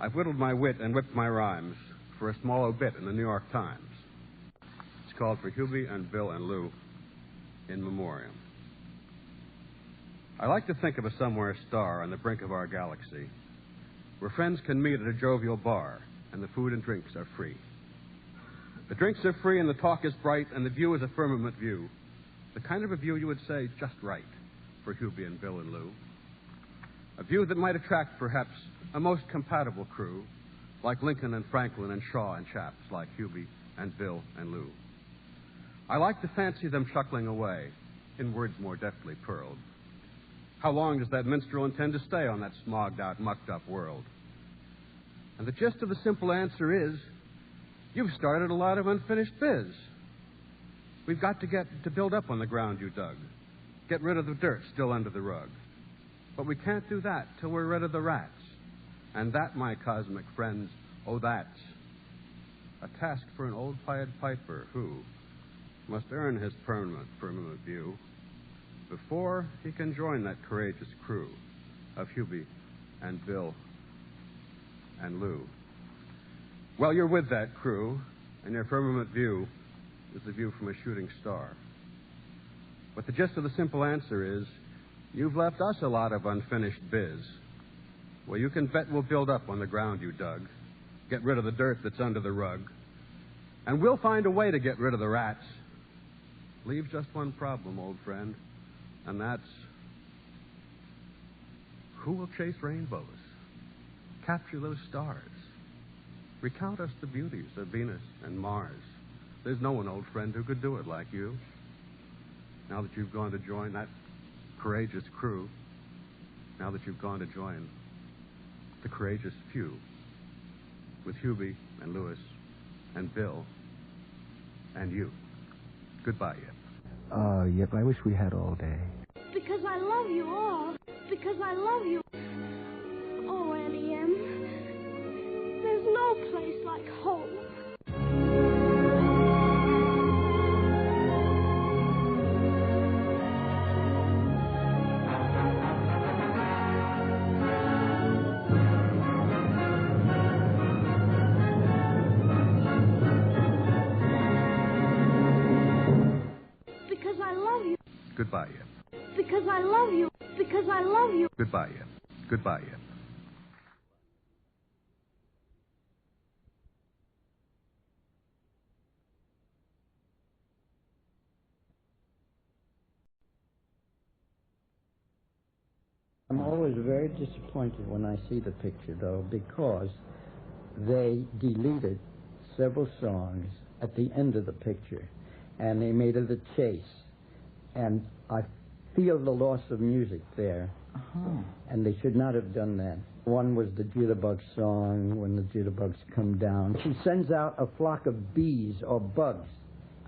I've whittled my wit and whipped my rhymes for a small obit in the New York Times. It's called For Hubie and Bill and Lou in Memoriam. I like to think of a somewhere star on the brink of our galaxy, where friends can meet at a jovial bar and the food and drinks are free. The drinks are free and the talk is bright and the view is a firmament view, the kind of a view you would say just right for Hubie and Bill and Lou. A view that might attract, perhaps, a most compatible crew, like Lincoln and Franklin and Shaw and chaps like Hubie and Bill and Lou. I like to fancy them chuckling away, in words more deftly pearled. How long does that minstrel intend to stay on that smogged-out, mucked-up world? And the gist of the simple answer is, you've started a lot of unfinished biz. We've got to build up on the ground you dug, get rid of the dirt still under the rug. But we can't do that till we're rid of the rats. And that, my cosmic friends, oh, that's a task for an old Pied Piper who must earn his firmament view before he can join that courageous crew of Hubie and Bill and Lou. Well, you're with that crew, and your firmament view is the view from a shooting star. But the gist of the simple answer is, you've left us a lot of unfinished biz. Well, you can bet we'll build up on the ground you dug, get rid of the dirt that's under the rug, and we'll find a way to get rid of the rats. Leaves just one problem, old friend, and that's who will chase rainbows, capture those stars, recount us the beauties of Venus and Mars. There's no one, old friend, who could do it like you. Now that you've gone to join that courageous crew, now that you've gone to join the courageous few with Hubie and Louis and Bill and you. Goodbye, Yip. Oh, Yip, I wish we had all day. Because I love you all. Because I love you. Oh, Annie M. There's no place like home. Goodbye, Yip. Because I love you. Because I love you. Goodbye, Yip. Goodbye, Yip. I'm always very disappointed when I see the picture, though, because they deleted several songs at the end of the picture, and they made it a chase. And I feel the loss of music there. And they should not have done that. One was the jitterbug song, when the jitterbugs come down. She sends out a flock of bees or bugs,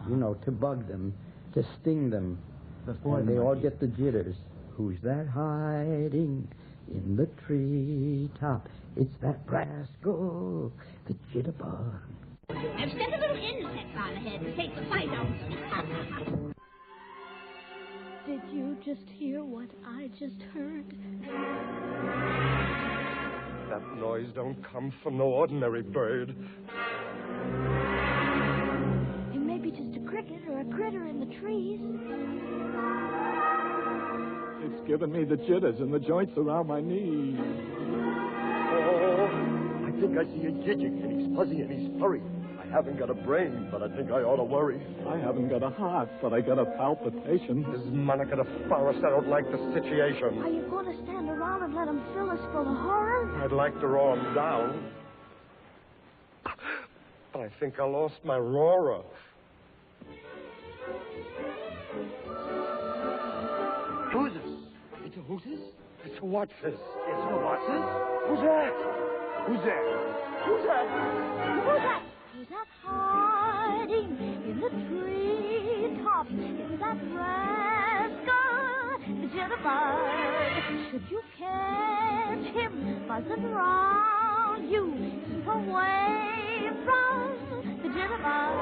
you know, to bug them, to sting them. Before they all get the jitters. Who's that hiding in the treetop? It's that rascal, the jitterbug. I've sent a little insect on ahead to take the fight out. Did you just hear what I just heard? That noise don't come from no ordinary bird. It may be just a cricket or a critter in the trees. It's giving me the jitters and the joints around my knees. Oh, I think I see a gidget, and he's fuzzy and he's furry. I haven't got a brain, but I think I ought to worry. I haven't got a heart, but I got a palpitation. This Monica the Forest, I don't like the situation. Are you going to stand around and let them fill us full of horror? I'd like to roar him down. But I think I lost my roarer. Who's this? It's a who's this? It's a what's this? It's a what's this? Who's that? Who's that? Who's that? Who's that? Who's that hiding in the treetop? It's that rascal, the jitterbug. Should you catch him buzzing round you, keep away from the jitterbug.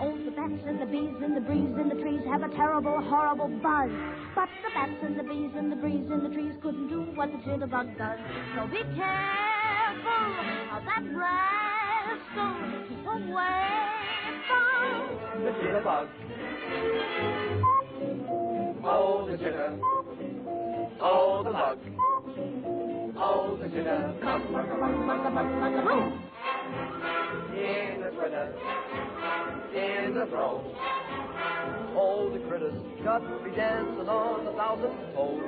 Oh, the bats and the bees and the breeze in the trees have a terrible, horrible buzz. But the bats and the bees and the breeze in the trees couldn't do what the jitterbug does. So be careful of that rascal. Keep away from The jitterbug. Oh, the jitter. Oh, the bug. Oh, the jitter. In the twitter. In the throat. All the critters got to be dancing on 1,000 toes.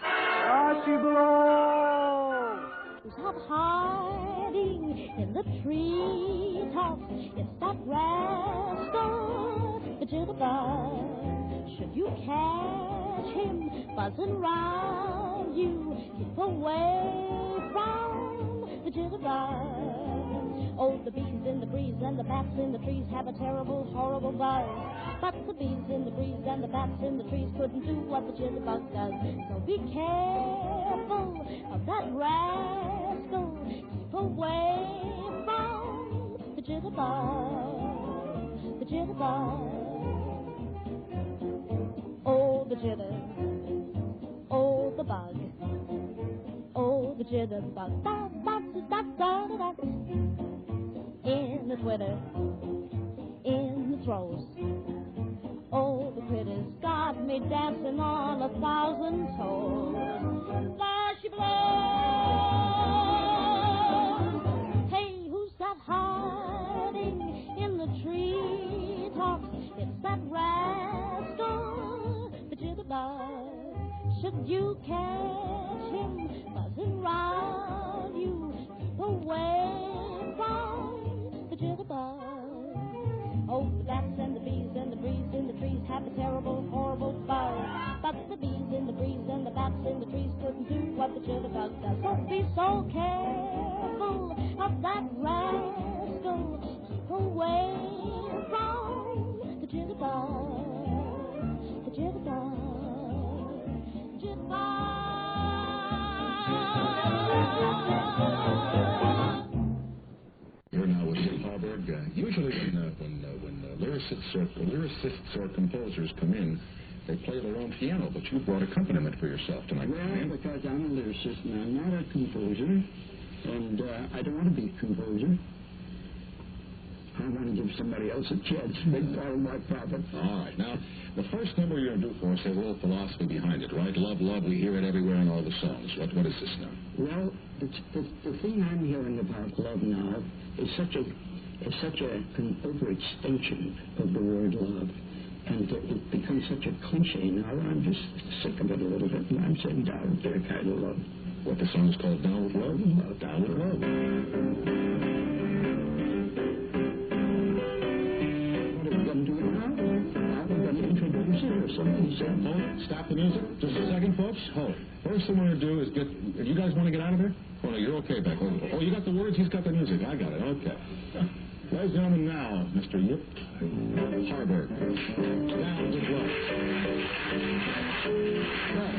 Ah, she blows. Who's up hiding in the treetops? It's that rascal, the jitterbug. Should you catch him buzzing round you, keep away from the jitterbug. Oh, the bees in the breeze and the bats in the trees have a terrible, horrible buzz. But the bees in the breeze and the bats in the trees couldn't do what the jitterbug does. So be careful of that rascal. Keep away from the jitterbug. The jitterbug. Oh, the jitter. Oh, the bug. Oh, the jitterbug. Da, da, da, da, da, da. In the twitter, in the throws. Oh, the critters got me dancing on 1,000 toes. There she blows. Hey, who's that hiding in the treetops? It's that rascal, the jitterbug. Should you catch him buzzing round you, keep away from the jitterbug. Oh, the bats and the bees and the breeze in the trees have a terrible, horrible buzz. But the bees in the breeze and the bats in the trees couldn't do what the jitterbug does. So be so careful of that rascal. Keep away from the jitterbug. The jitterbug. Jitterbug. You're now with Yip Harburg. Usually when lyricists or composers come in, they play their own piano, but you brought accompaniment for yourself tonight. Well, because I'm a lyricist and I'm not a composer, and I don't want to be a composer. I want to give somebody else a chance to make part of my profit. All right. Now, the first number you're going to do for us has a little philosophy behind it, right? Love, love, we hear it everywhere in all the songs. What is this now? Well, the thing I'm hearing about love now is such an overextension of the word love. And it becomes such a cliche now. I'm just sick of it a little bit. And I'm saying down with their kind of love. What the song is called, Down with Love? Down with Love. Hold, stop the music. Just a second, folks. Hold. First thing we're going to do is get... You guys want to get out of there? Oh, no, you're okay back. Oh, you got the words? He's got the music. I got it. Okay. Ladies and gentlemen, now, Mr. Yip Harburg. Down with Love. Well,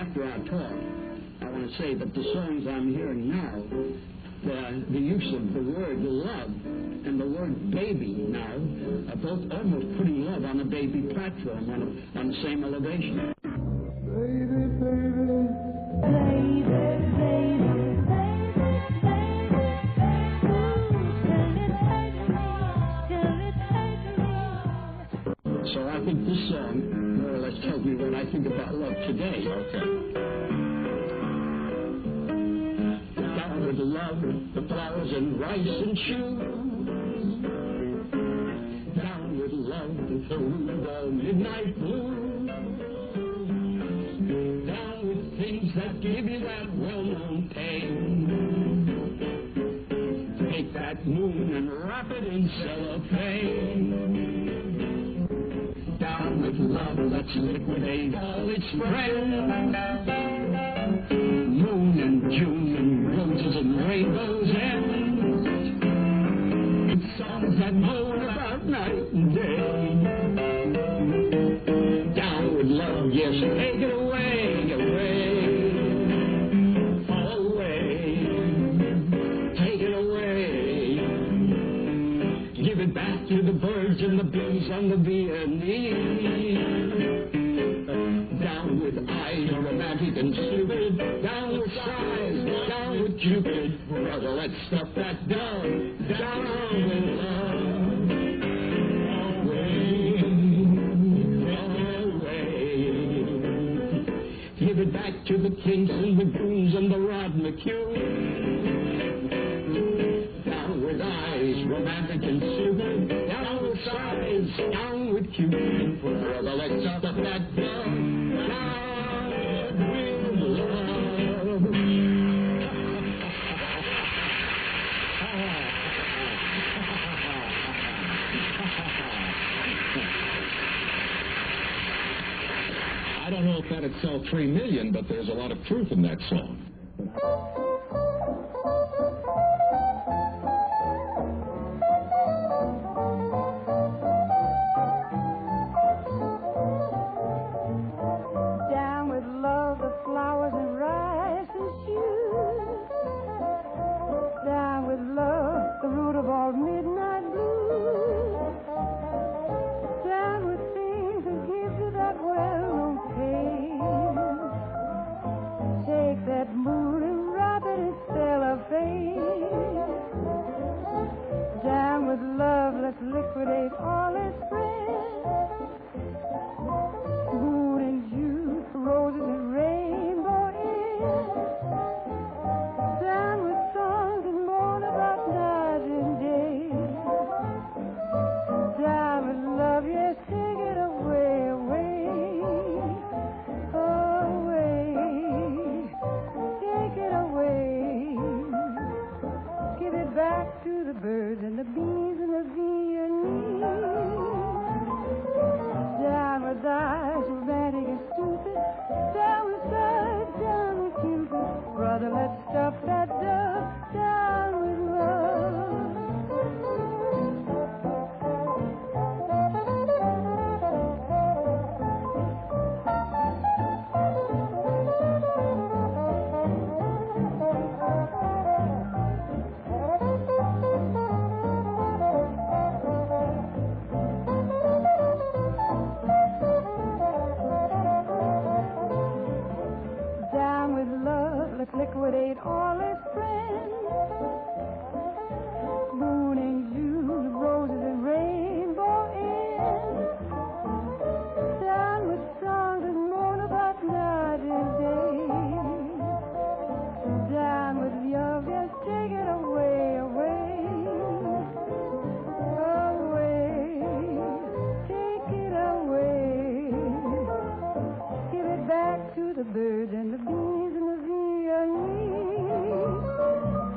after our talk, I want to say that the songs I'm hearing now, the use of the word love and the word baby now are both almost putting love on a baby platform on the same elevation. Baby, baby, baby, baby, So I think this song more or less tells me what I think about love today. Okay. Down with love, the flowers and rice and shoes. Down with love, the rhubarb midnight blue. Down with things that give you that well-known pain. Take that moon and wrap it in cellophane. Down with love, let's liquidate all its friends. Moon and June and roses and rainbows end. It's songs that moan about night and day. Down with love, yes, take it away, away. Fall away, take it away. Give it back to the birds and the bees on the B&E. Down with eyes romantic and stupid. let's stuff that down with love. Give it back to the kinks and the grooves and the rod and the cue. Down with eyes, romantic and soothing. Down with sighs, down with cute. Brother, let's stuff that down with love. I don't know if that'd sell 3 million, but there's a lot of truth in that song. Down with love, the flowers and rice and shoes. Down with love, the root of all midnight blues. Down with things that give you that well-known pain. Take that moon and wrap it in cellophane. Down with love, let's liquidate all its friends. Moon and juice, roses and rainbow ends. Down with songs that mourn about night and day. Down with love, yes, take it away, away, away. Take it away. Give it back to the birds and the bees and the violins. Down with eyes, romantic and stupid. Down with sighs, down with Cupid. Brother, let's stuff that dove down with love. Down with love, let's liquidate all its friends. Moon and June, roses and rainbow ends. Down with songs that mourn about night and day. Down with love, yes, take it away, away, away. Take it away. Give it back to the birds and the bees and the violins.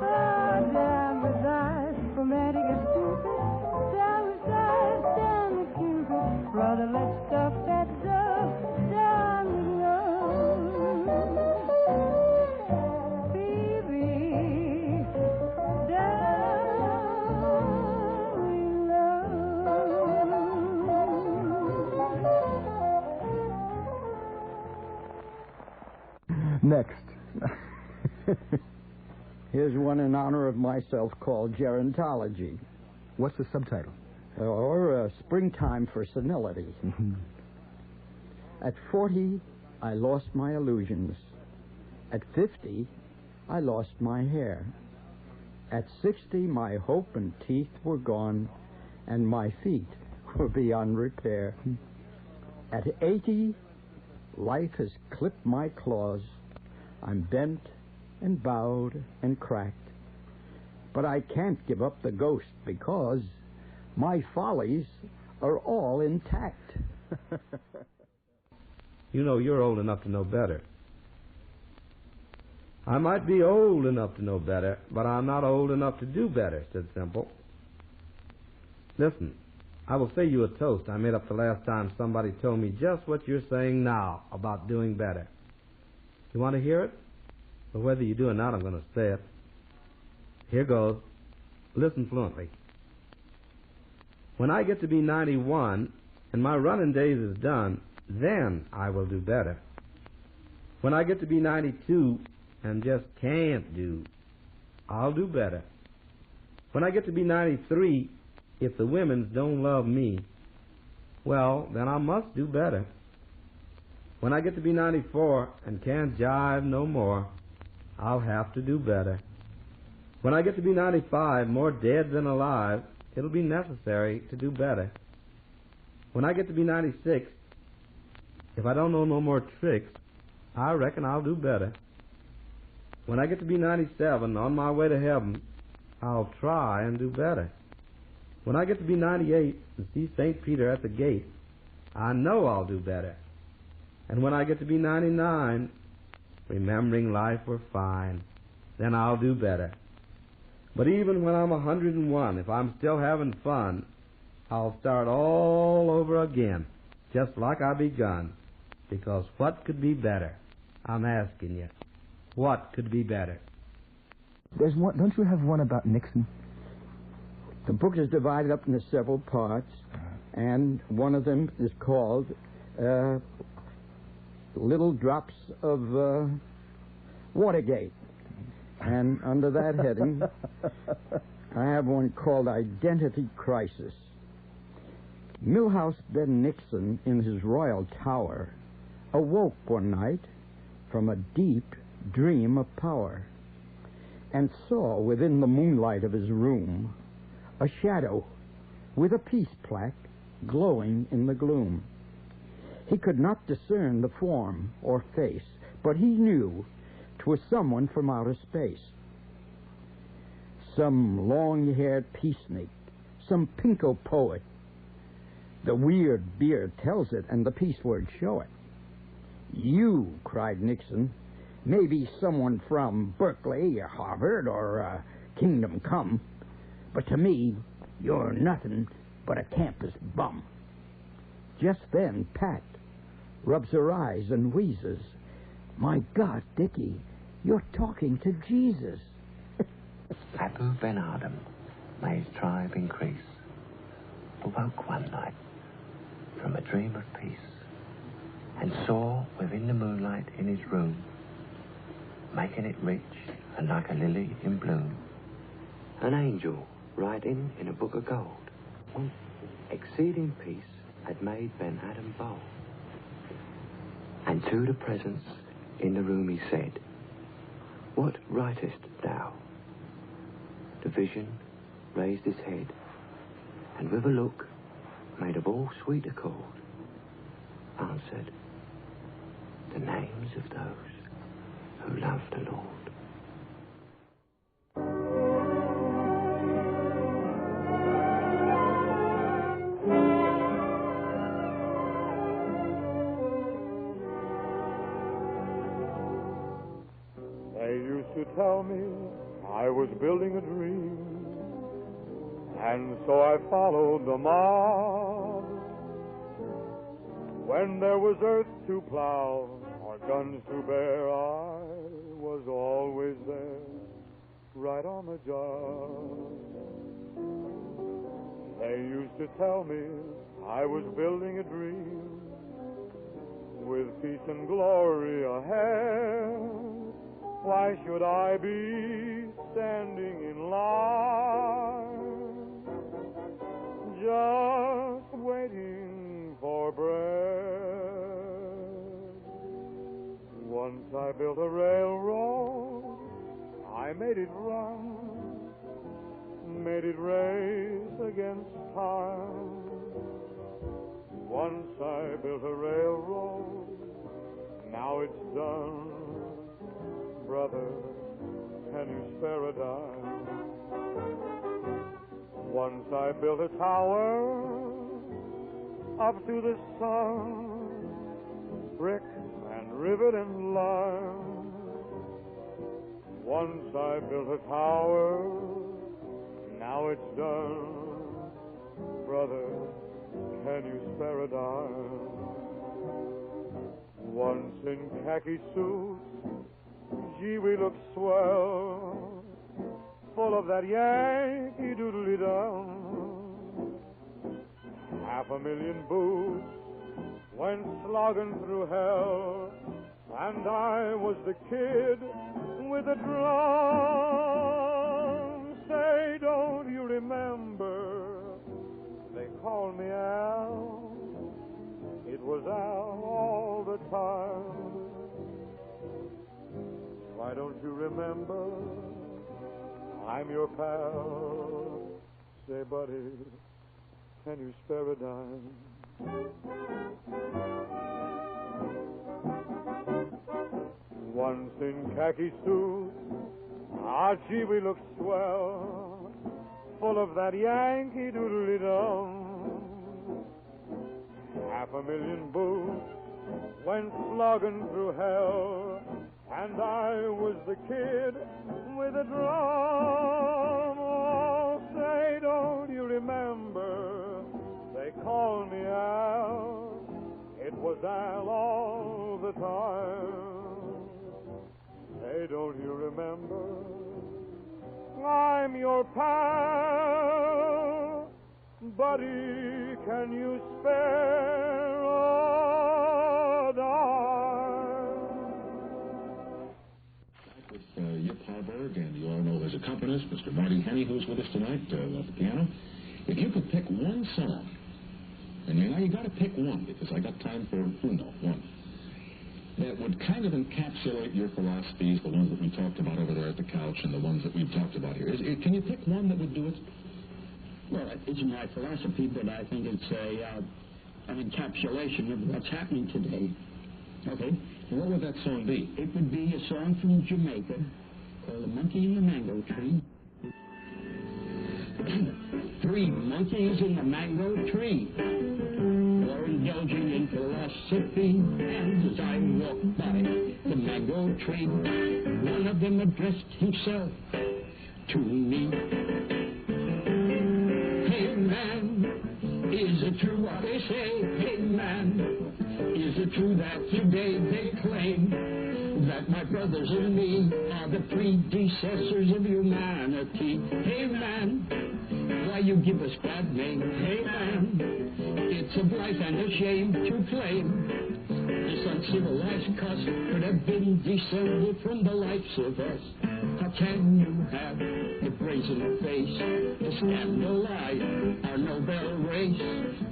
Ah, down with eyes, romantic and stupid. Down with sighs, down with Cupid. Brother, let's stuff that dove down with love. Baby, down with love. Next. Here's one in honor of myself called Gerontology, What's the subtitle? or Springtime for Senility. At 40, I lost my illusions. At 50, I lost my hair. At 60, my hope and teeth were gone, and my feet were beyond repair. At 80, life has clipped my claws. I'm bent and bowed and cracked. But I can't give up the ghost because my follies are all intact. You know, you're old enough to know better. I might be old enough to know better, but I'm not old enough to do better, said Simple. Listen, I will say you a toast I made up the last time somebody told me just what you're saying now about doing better. You want to hear it? But whether you do or not, I'm going to say it. Here goes. Listen fluently. When I get to be 91 and my running days is done, then I will do better. When I get to be 92 and just can't do, I'll do better. When I get to be 93, if the women don't love me, well, then I must do better. When I get to be 94 and can't jive no more, I'll have to do better. When I get to be 95, more dead than alive, it'll be necessary to do better. When I get to be 96, if I don't know no more tricks, I reckon I'll do better. When I get to be 97, on my way to heaven, I'll try and do better. When I get to be 98 and see St. Peter at the gate, I know I'll do better. And when I get to be 99, remembering life were fine, then I'll do better. But even when I'm 101, if I'm still having fun, I'll start all over again, just like I begun. Because what could be better? I'm asking you. What could be better? There's one. Don't you have one about Nixon? The book is divided up into several parts, and one of them is called Little Drops of Watergate. And under that heading, I have one called Identity Crisis. Milhouse Ben Nixon, in his royal tower, awoke one night from a deep dream of power and saw within the moonlight of his room a shadow with a peace plaque glowing in the gloom. He could not discern the form or face, but he knew 'twas someone from outer space. Some long-haired peacenik, some pinko poet. The weird beard tells it, and the peace words show it. You, cried Nixon, may be someone from Berkeley or Harvard or Kingdom Come, but to me, you're nothing but a campus bum. Just then, Pat rubs her eyes and wheezes. My God, Dickie, you're talking to Jesus. Abu Ben Adam, may his tribe increase, awoke one night from a dream of peace, and saw within the moonlight in his room, making it rich and like a lily in bloom, an angel writing in a book of gold. Exceeding peace had made Ben Adam bold, and to the presence in the room he said, What writest thou? The vision raised his head, and with a look made of all sweet accord, answered, the names of those who love the Lord. They used to tell me I was building a dream, and so I followed the mob. When there was earth to plow or guns to bear, I was always there, right on the job. They used to tell me I was building a dream, with peace and glory ahead. Why should I be standing in line, just waiting for bread? Once I built a railroad, I made it run, made it race against time. Once I built a railroad, now it's done. Brother, can you spare a dime? Once I built a tower up to the sun, brick and rivet and lime. Once I built a tower, now it's done. Brother, can you spare a dime? Once in khaki suits, gee, we look swell, full of that Yankee doodly-dum. 500,000 boots went slogging through hell, and I was the kid with the drum. Say, don't you remember, they called me Al. It was Al all the time. Why don't you remember I'm your pal. Say, buddy, can you spare a dime? Once in khaki suit, ah, gee, we look swell, full of that Yankee doodly-dum. 500,000 boots went slogging through hell, and I was the kid with a drum. Oh, say, don't you remember? They called me Al. It was Al all the time. Hey, don't you remember? I'm your pal. Buddy, can you spare a dime? With Yip Harburg, and you all know his accompanist, Mr. Marty Henney, who's with us tonight at the piano. If you could pick one song, and you got to pick one, because I got time for, one, that would kind of encapsulate your philosophies, the ones that we talked about over there at the couch and the ones that we've talked about here. Can you pick one that would do it? Well, it isn't my philosophy, but I think it's an encapsulation of what's happening today. Okay. And what would that song be? It would be a song from Jamaica called The Monkey in the Mango Tree. 3 monkeys in the mango tree were indulging in philosophy, and as I walked by the mango tree, one of them addressed himself to me. Hey man, is it true what they say? Hey man, is it true that today they claim that my brothers and me are the predecessors of humanity? Hey man, why you give us bad name? Hey man, it's a blight and a shame to claim this uncivilized cuss could have been descended from the likes of us. How can you have the brazen face to scandalize our noble race?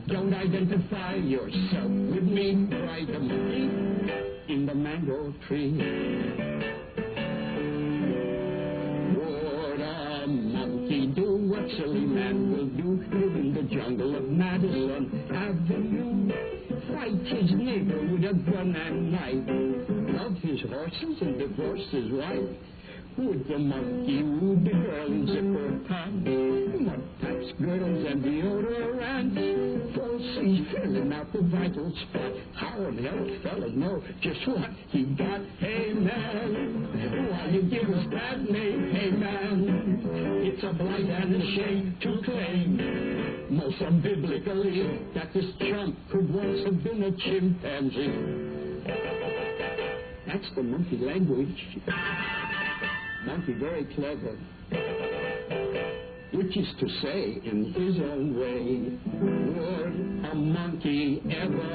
Don't identify yourself with me, cried the monkey in the mango tree. Would a monkey do what silly man will do? Live in the jungle of Madison Avenue, fight his neighbor with a gun and knife, love his horses and divorce his wife? Would the monkey woo the girl in zipper pants, mud packs, girdles, and deodorants? Falsies filling out the vital spot. How in hell the fella know just what he got? Hey man, why you give us that name? Hey man, it's a blight and a shame to claim, most unbiblically, that this chump could once have been a chimpanzee. That's the monkey language. Monkey very clever, which is to say, in his own way, would a monkey ever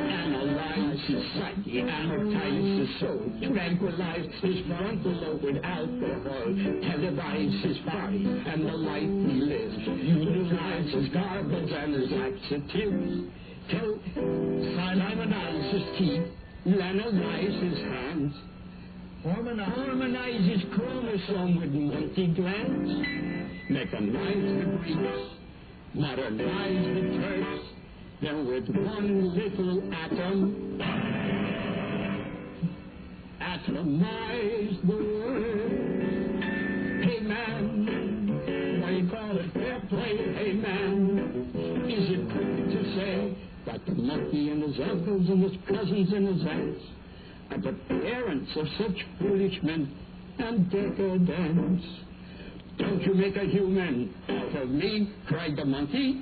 analyze his psyche, amortize his soul, tranquilize his frontal lobe with alcohol, televise his body and the life he lives, utilize his gargles and his laxatives, simonize his teeth, lanolize his hands, harmonize his chromosome with monkey glands, mechanize the Greeks, modernize the Turks, then with one little atom, atomize the world. Hey man, why you call it fair play? Hey man, is it correct to say that the monkey and his uncles and his cousins and his aunts are the parents of such foolish men and decadents? Don't you make a human out of me, cried the monkey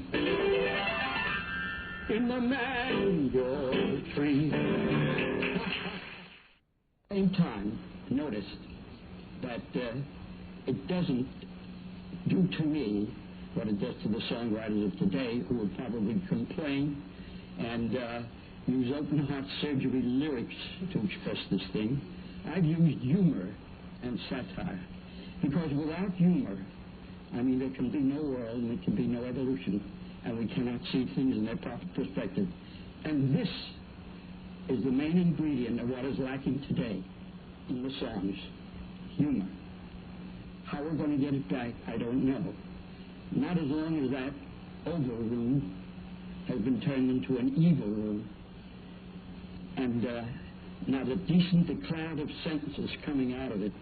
in the mango tree. Same time, noticed that it doesn't do to me what it does to the songwriters of today, who would probably complain and use open-heart surgery lyrics to express this thing. I've used humor and satire, because without humor, I mean, there can be no world and there can be no evolution, and we cannot see things in their proper perspective. And this is the main ingredient of what is lacking today in the songs: humor. How we're going to get it back, I don't know. Not as long as that oval room has been turned into an evil room. And not a decent cloud of sentences coming out of it.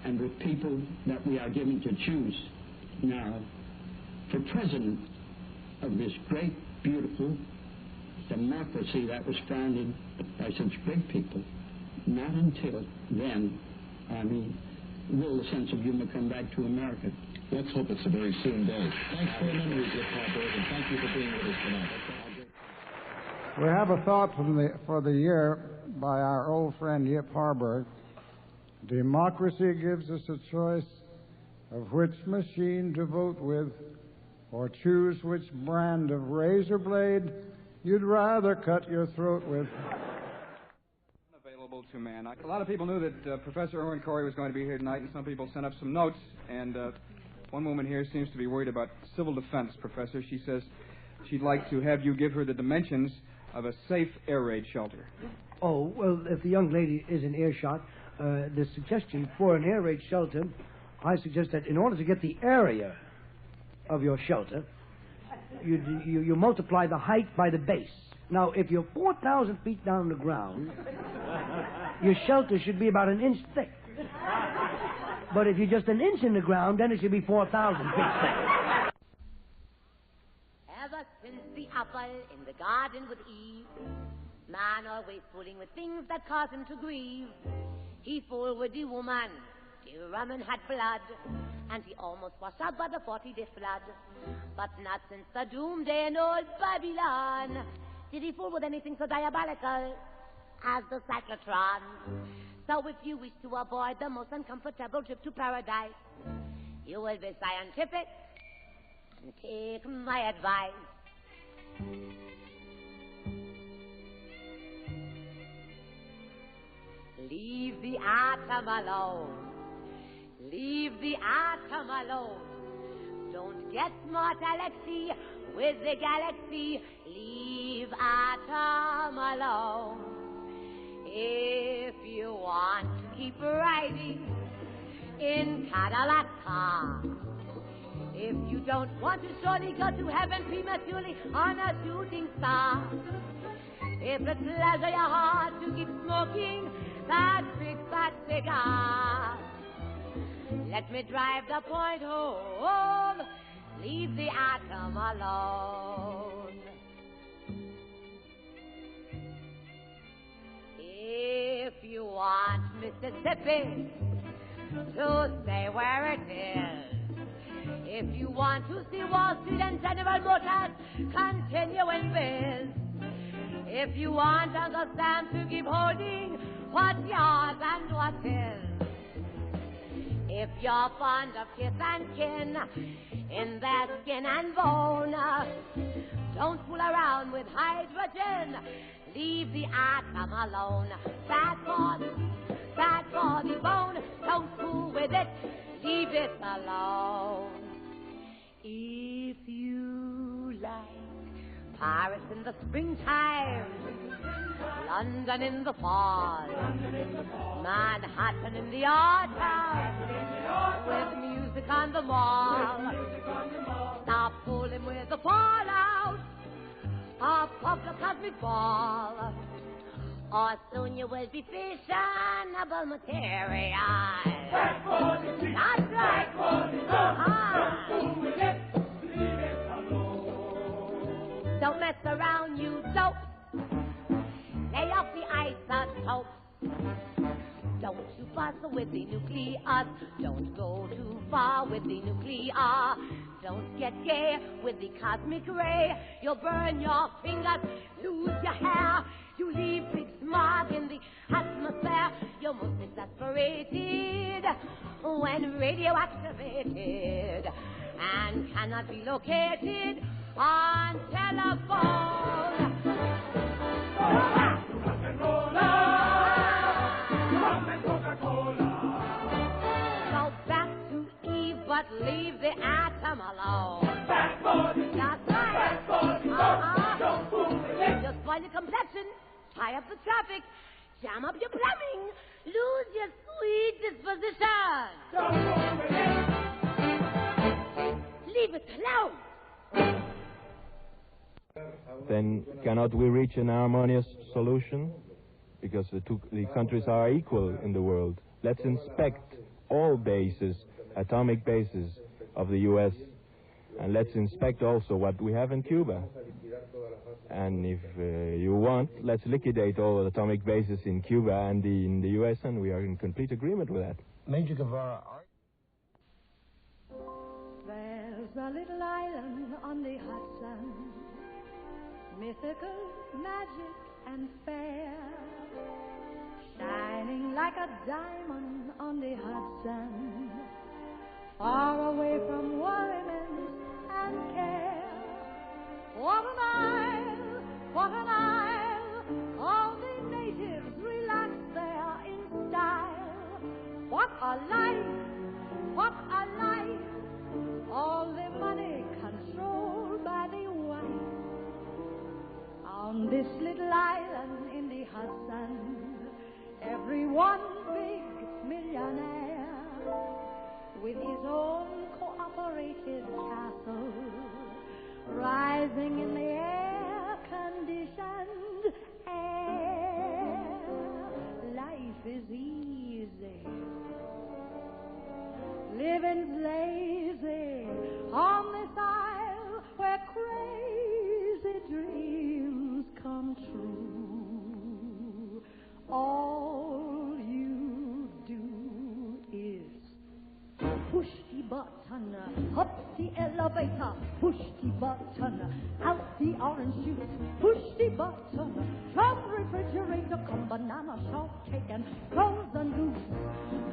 And with people that we are given to choose now for president of this great, beautiful democracy that was founded by such great people. Not until then, I mean, will the sense of humor come back to America. Let's hope it's a very soon day. Thanks for the memories, Yip Harburg, and thank you for being with us tonight. We have a thought for the year by our old friend Yip Harburg. Democracy gives us a choice of which machine to vote with, or choose which brand of razor blade you'd rather cut your throat with. Available to man. A lot of people knew that Professor Irwin Corey was going to be here tonight, and some people sent up some notes. And one woman here seems to be worried about civil defense, Professor. She says she'd like to have you give her the dimensions of a safe air raid shelter. Oh, well, if the young lady is in earshot, the suggestion for an air raid shelter, I suggest that in order to get the area of your shelter, you multiply the height by the base. Now, if you're 4,000 feet down the ground, your shelter should be about an inch thick. But if you're just an inch in the ground, then it should be 4,000 feet thick. Ever since the apple in the garden with Eve, man always fooling with things that cause him to grieve. He fooled with the woman, the woman had blood, and he almost washed out by the 40-day flood. But not since the doomsday in old Babylon did he fool with anything so diabolical as the cyclotron. So if you wish to avoid the most uncomfortable trip to paradise, you will be scientific and take my advice. Leave the atom alone. Leave the atom alone. Don't get smart, Alexi, with the galaxy. Leave atom alone. If you want to keep riding in Cadillac car, if you don't want to surely go to heaven prematurely on a shooting star, if it's pleasure your heart to keep smoking that big fat cigar, let me drive the point home. Leave the atom alone. If you want Mississippi to stay where it is, if you want to see Wall Street and General Motors continue in biz, if you want Uncle Sam to keep holding what's yours and what his, if you're fond of kith and kin in their skin and bone, don't fool around with hydrogen. Leave the atom alone. Bad for the bone. Don't fool with it. Leave it alone. If you like Paris in the springtime, London in the fall, Manhattan in the autumn, with music on the wall, stop fooling with the fallout of the cosmic ball, or soon you will be fashionable material. That's right. Don't mess around, you dope. Lay off the isotopes. Don't you fuss with the nucleus. Don't go too far with the nuclear. Don't get gay with the cosmic ray. You'll burn your fingers, lose your hair. You leave big smog in the atmosphere. You're most exasperated when radioactivated and cannot be located on telephone. Go back to Eve, but leave the atom alone. That's right. Just spoil your complexion, tie up the traffic, jam up your plumbing, lose your sweet disposition. Leave it alone. Then cannot we reach an harmonious solution? Because the countries are equal in the world. Let's inspect all bases, atomic bases of the U.S., and let's inspect also what we have in Cuba. And if you want, let's liquidate all atomic bases in Cuba and in the U.S., and we are in complete agreement with that. Major Guevara. There's a little island on the Hudson, mythical, magic, and fair, shining like a diamond on the Hudson, far away from worries and care. What an isle, what an isle, all the natives relax there in style. What a life, what a life, all the money controlled by the wife. On this little island in the Hudson, everyone's big millionaire, with his own cooperative castle, rising in the air-conditioned air. Life is easy, living's lazy on this isle where crazy dreams come true. All you do is push the button, up the elevator, push the button, out the orange juice, push the button, from refrigerator come banana, shortcake, and frozen goose.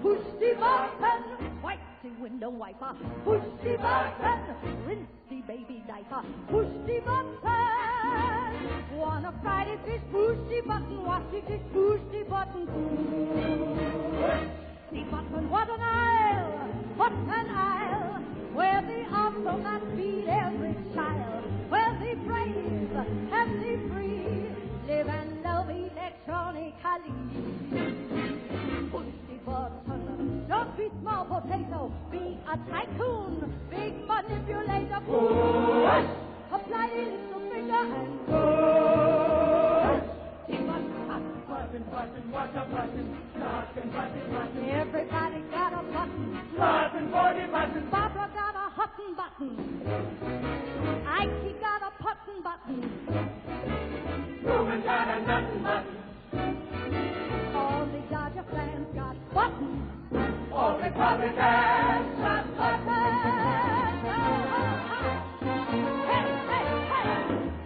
Push the button, wipe the window wiper, push the button, rinse the baby diaper, push the button. Want a Friday fish, push the button, wash the dish, push the button, push the button. What an isle, what an isle, where the automat feed every child, where the brave and the free live and love electronically. Push the button, don't be small potato, be a tycoon, big manipulator. Push, apply the little finger and push. The button, button, button, what a button, button, button, button. Everybody got a button, button, 40 buttons. Barbara got a hutton button, Ike got a putton button, Truman got a nuttin' button. All the Dodger fans got buttons, all Republicans got buttons. Hey, hey, hey,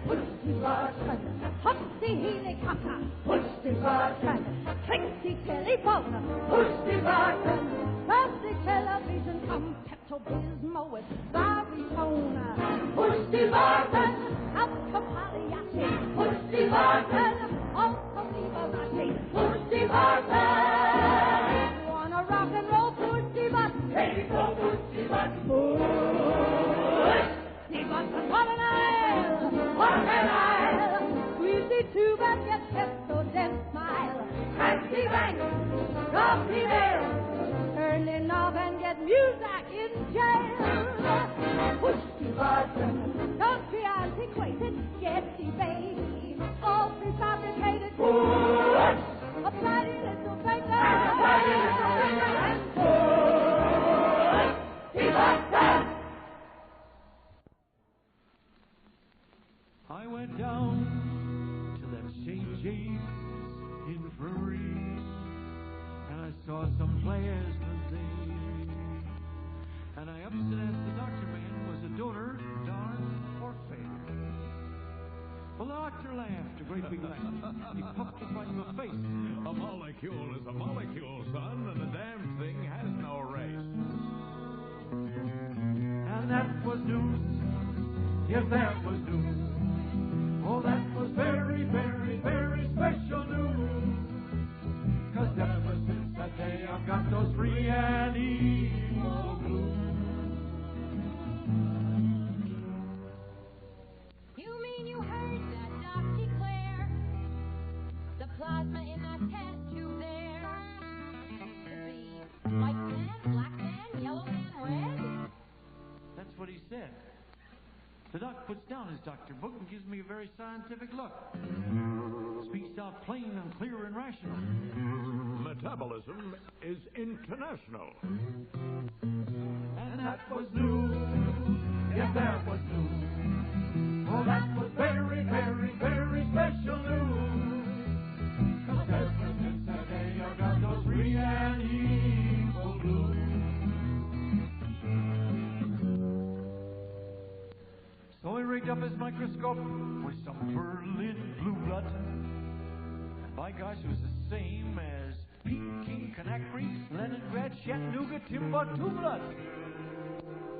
push the button, hop the helicopter, push the button, click the telephone, push the button, from the television come Pepto-Bismol with baritone, push the button, out to Pagliacci, push the button, out to Liberace, push the button. Wanna rock and roll, push the button, baby, go push the button, push the button. What an aisle, what an aisle, squeeze the tube and get Pepsodent smile, crack the bank, drop the mail, turn the knob and get music in jail. Push the button, don't be antiquated, get the baby, all prefabricated. Push, apply the little finger, apply the little finger, and push the button. I went down to that St. James Infirmary, and I saw some players today. And I up and asked the doctor man, was a donor, darn, or failure? Well, the doctor laughed, a great big laugh. He puffed up right in my face. A molecule is a molecule, son, and the damn thing has no race. And that was news. Yes, that was news. Oh, that was very, very, very special news. 'Cause ever since that day I've got those free and equal blues. You mean you heard that doc declare the plasma in that test Dr. Book and gives me a very scientific look. Speaks out plain and clear and rational. Metabolism is international. And that was news. Yes, that was news. Oh, that was very, very, very special news. 'Cause ever since that day I got those free and equal blues. So he rigged up his microscope with some Berlin blue blood. And by gosh, it was the same as Peking, Conakry, Leningrad, Chattanooga, Timbuktu blood.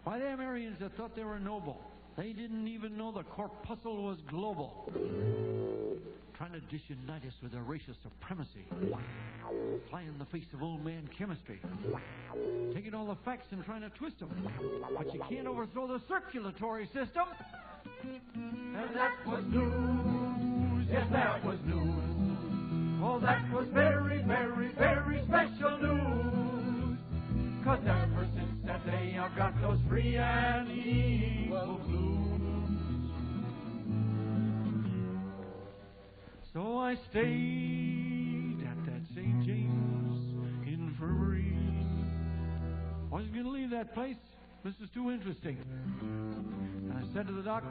Why, them Aryans that thought they were noble, they didn't even know the corpuscle was global. Trying to disunite us with their racial supremacy. Fly in the face of old man chemistry. Taking all the facts and trying to twist them. But you can't overthrow the circulatory system. And that was news. Yes, that was news. Oh, that was very, very, very special news. 'Cause ever since that day I've got those free and equal blues. So I stayed at that St. James Infirmary. Wasn't going to leave that place. This is too interesting. And I said to the doc,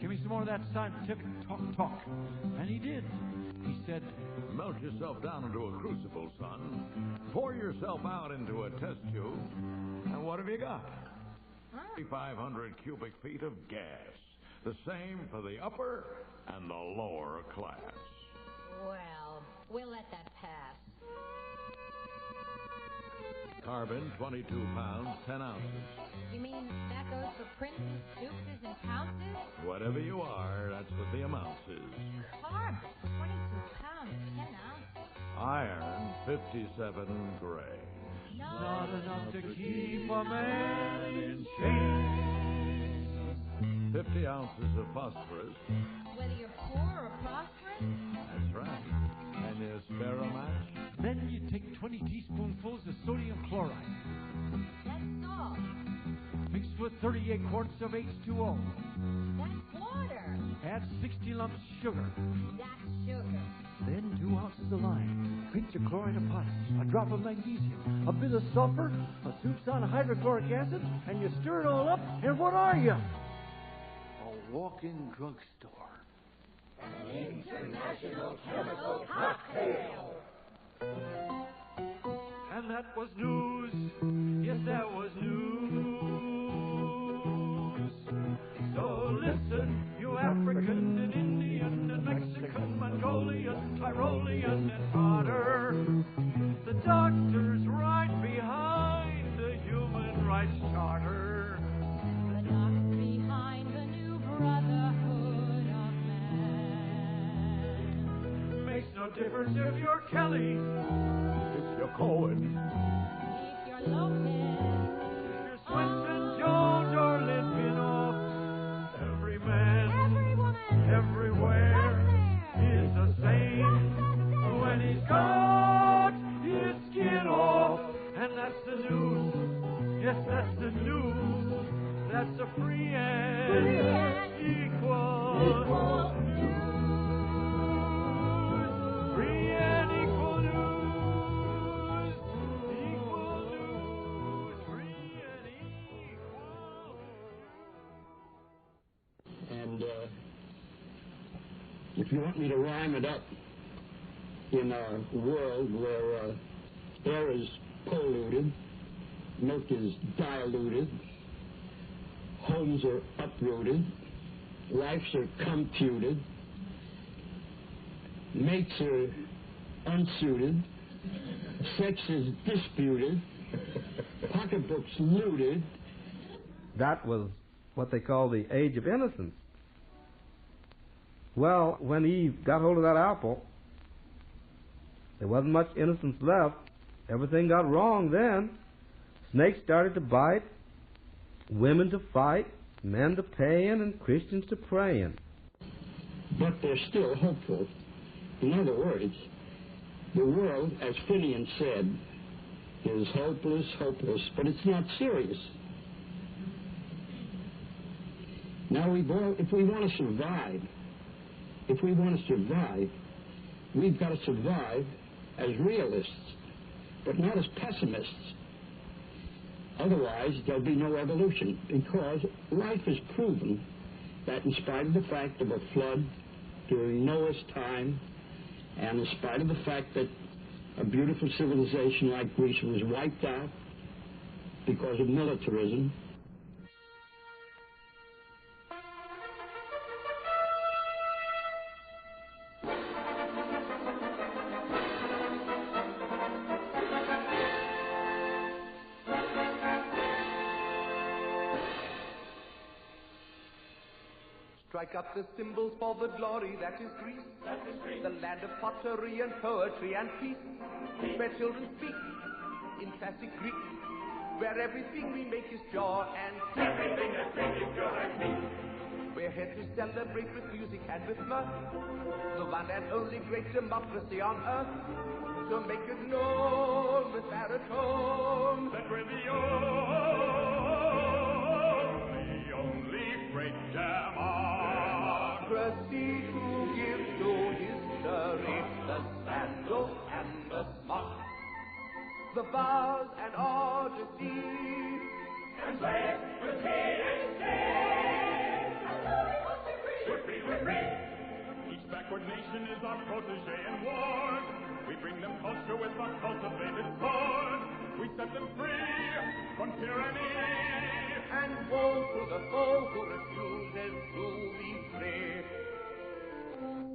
give me some more of that scientific talk. And he did. He said, melt yourself down into a crucible, son. Pour yourself out into a test tube. And what have you got? 3,500 cubic feet of gas. The same for the upper and the lower class. Well, we'll let that pass. Carbon, 22 pounds, 10 ounces. You mean that goes for princes, dukes, and pounces? Whatever you are, that's what the amount is. Carbon, 22 pounds, 10 ounces. Iron, 57 grains. not enough to keep a man in chains. 50 ounces of phosphorus. Whether you're poor or prosperous? That's right. And you spare a match? Then you take 20 teaspoonfuls of sodium chloride. That's salt. Mixed with 38 quarts of H2O. That's water. Add 60 lumps sugar. That's sugar. Then 2 ounces of lime, pinch of chloride of potash, a drop of magnesium, a bit of sulfur, a Susan hydrochloric acid, and you stir it all up, and what are you? A walk-in drugstore. An international chemical cocktail. And that was news. Yes, that was news. So listen, you African and Indian and Mexican, Mongolian, Tyrolean and Tartar. The doctor's right behind the Human Rights Charter. The doctor behind the new brotherhood of man. Makes no difference if you're Kelly, if you're Cohen, If you're Lopez, if you're Swinton Jones or Litvinov. Every man, every woman, everywhere is the same when he's got his skin off. And that's the news. Yes, that's the news. That's a free and equal news. Free and equal news. Equal news. Free and equal. And if you want me to rhyme it up in a world where air is polluted, milk is diluted, homes are uprooted, lives are computed, mates are unsuited, sex is disputed, pocketbooks looted. That was what they call the age of innocence. Well, when Eve got hold of that apple, there wasn't much innocence left. Everything got wrong then. Snakes started to bite, women to fight, men to paying, and Christians to praying. But they're still hopeful. In other words, the world, as Finian said, is hopeless, but it's not serious. Now, if we want to survive, we've got to survive as realists, but not as pessimists. Otherwise, there'll be no evolution, because life has proven that in spite of the fact of a flood during Noah's time, and in spite of the fact that a beautiful civilization like Greece was wiped out because of militarism, Strike up the cymbals for the glory that is Greece, the land of pottery and poetry and peace, where children speak in classic Greek, where everything we make is joy and peace. Everything that we make is joy and peace. We're here to celebrate with music and with mirth, the one and only great democracy on earth, to make it known with baritone that we're the only great democracy who gives to history the scandal and the smart, the vows and orgies, and play it with me and sing. We're free. Each backward nation is our protege in war. We bring them culture with our cultivated sword. We set them free from tyranny, and woe to the foe who refuses to be free.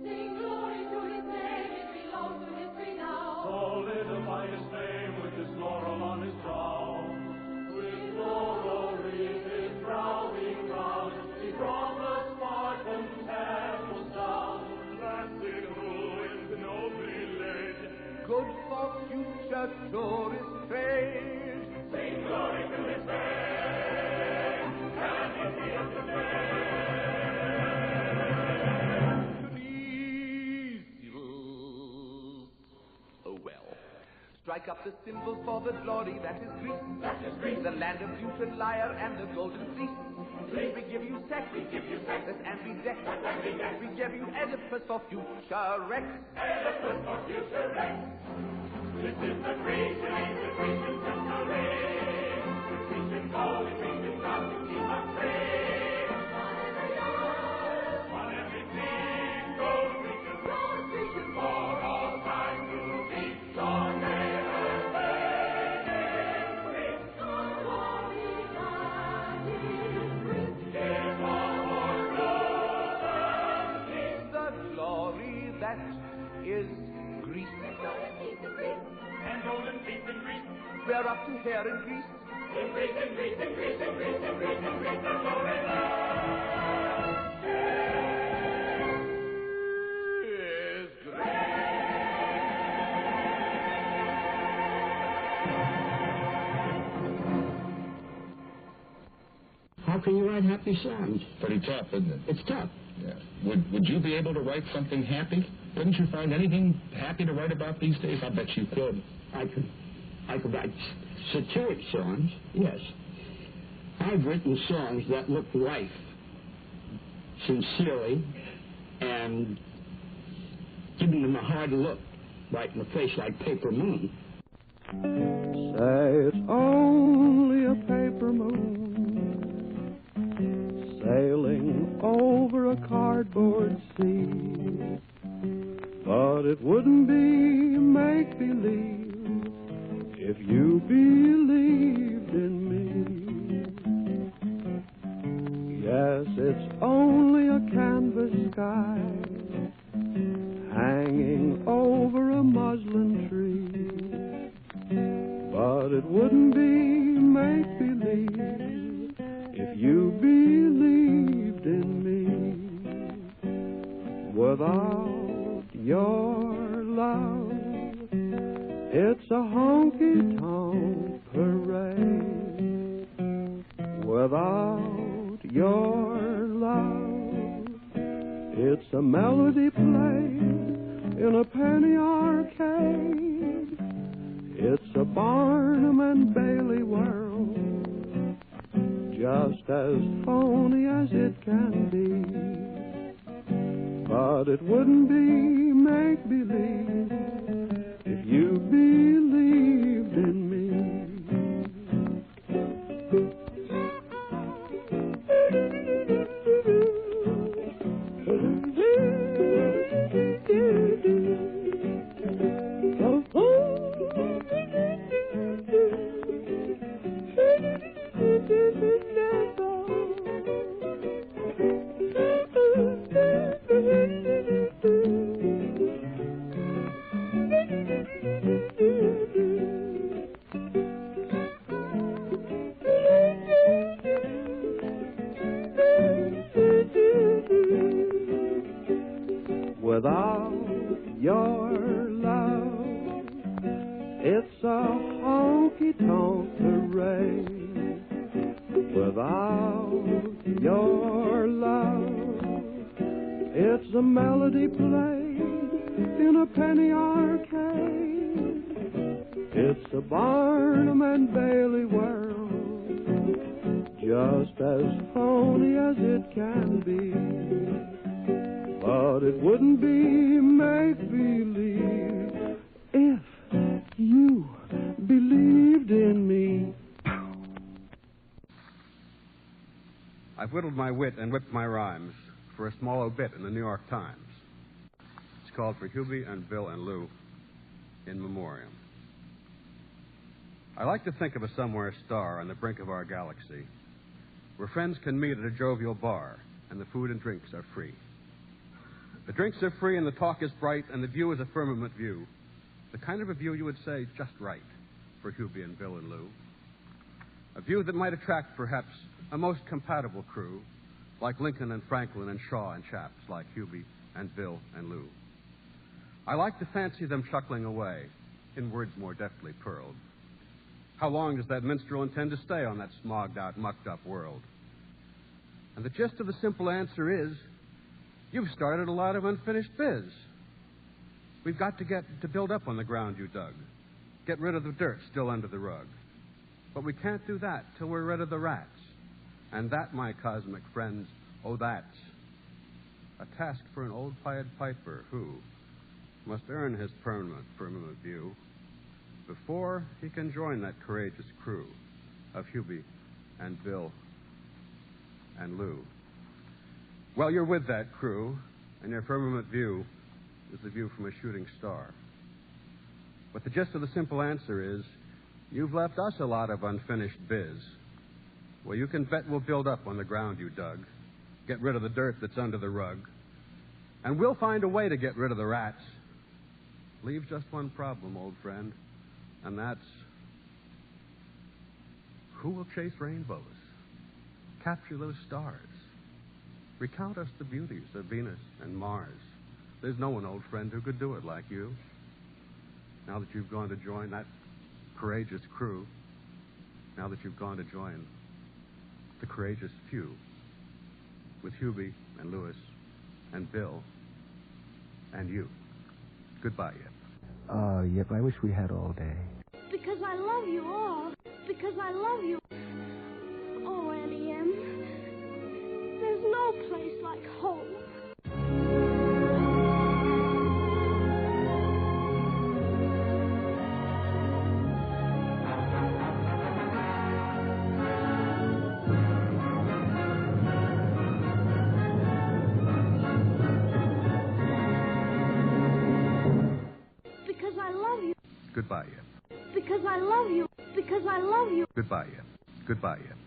Sing glory to his name, it belongs to history now. Solidify his name with his laurel on his brow. With laurel wreath his brow we crown. He brought the Spartan temples down. Classic ruins nobly laid, Good for future tourist trade. Sing glory to his name, and in the end of the Oh well. Strike up the cymbals for the glory that is Greece. The land of lute and lyre and the golden fleece. We give you sex, and we deck. We give you Oedipus for future Rex. Oedipus for future Rex. This is the Grecian history. Grecian gold, Grecian God to keep us free. On everything, gold Grecian, for all time to be. John is Greece. And golden peace in Greece. We're up to here in Greece. In Greece, in Greece, in Greece, in Greece, in Greece, in Greece, the glory is Greece. how can you write happy songs? Pretty tough, isn't it? It's tough. Yeah. Would you be able to write something happy? Couldn't you find anything happy to write about these days? I bet you could. I could write satiric songs, yes. I've written songs that look life sincerely and giving them a hard look right in the face, like Paper Moon. Say it's only a paper moon sailing over a cardboard sea, but it wouldn't be make-believe if you believed in me. Yes, it's only a canvas sky hanging over a muslin tree, but it wouldn't be make-believe if you believed in me. Without your love, it's a honky-tonk parade. Without your love, it's a melody played in a penny arcade. It's a Barnum and Bailey world, just as phony as it can be. But it wouldn't be make-believe if you believed in me. Without your love, it's a honky-tonk parade. Without your love, it's a melody played in a penny arcade. It's a Barnum and Bailey world, just as phony as it can be. But it wouldn't be make-believe if you believed in me. I've whittled my wit and whipped my rhymes for a small obit in the New York Times. It's called For Hubie and Bill and Lou in Memoriam. I like to think of a somewhere star on the brink of our galaxy, where friends can meet at a jovial bar and the food and drinks are free. The drinks are free and the talk is bright and the view is a firmament view. The kind of a view you would say just right for Hubie and Bill and Lou. A view that might attract perhaps a most compatible crew like Lincoln and Franklin and Shaw and chaps like Hubie and Bill and Lou. I like to fancy them chuckling away in words more deftly pearled. How long does that minstrel intend to stay on that smogged out, mucked up world? And the gist of the simple answer is, you've started a lot of unfinished biz. We've got to build up on the ground you dug. Get rid of the dirt still under the rug. But we can't do that till we're rid of the rats. And that, my cosmic friends, oh, that's a task for an old Pied Piper who must earn his permanent view before he can join that courageous crew of Hubie and Bill and Lou. Well, you're with that crew, and your firmament view is the view from a shooting star. But the gist of the simple answer is, you've left us a lot of unfinished biz. Well, you can bet we'll build up on the ground you dug, get rid of the dirt that's under the rug, and we'll find a way to get rid of the rats. Leaves just one problem, old friend, and that's who will chase rainbows, capture those stars, recount us the beauties of Venus and Mars. There's no one, old friend, who could do it like you. Now that you've gone to join that courageous crew, now that you've gone to join the courageous few with Hubie and Louis and Bill and you. Goodbye, Yip. Oh, Yip, I wish we had all day. Because I love you all. Because I love you. Oh, Annie M. There's no place like home. Because I love you. Goodbye, Yip. Because I love you. Because I love you. Goodbye, Yip. Goodbye, Yip.